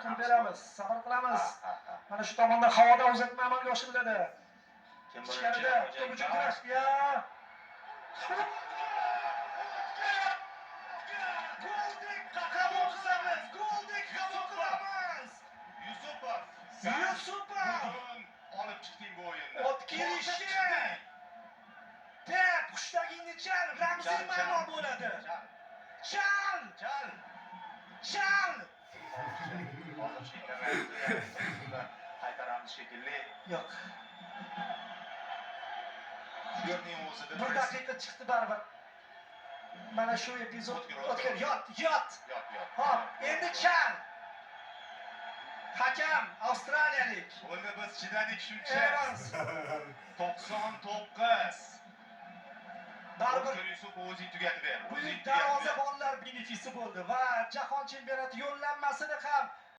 qilib beramiz, sabr qilamiz. Mana shu tomonda havoda uzatma amalga oshiriladi. Kim Ichkarida to'p uchun kurash. Goldek qabul qilamiz. Goldek qabul qilamiz. Yusupov. Olib chiqding bu o'yinni. Ot kelishi. Pep qushdagingni chal, ramziy ma'no bo'ladi. Chal. Qaytaramiz shekilli. Yo'q. Shuning o'zida 1 daqiqa chiqdi baribir. Mana shu epizod o'tgan. Yot. Hop, endi chal. Hakam avstraliyalik. Bunda biz chidadik shuncha. Evans. 99. Baribir Yusupov o'zing tugatib ber. buyuk darvozabonlar benefisi bo'ldi va jahon chempionati yo'llanmasini ham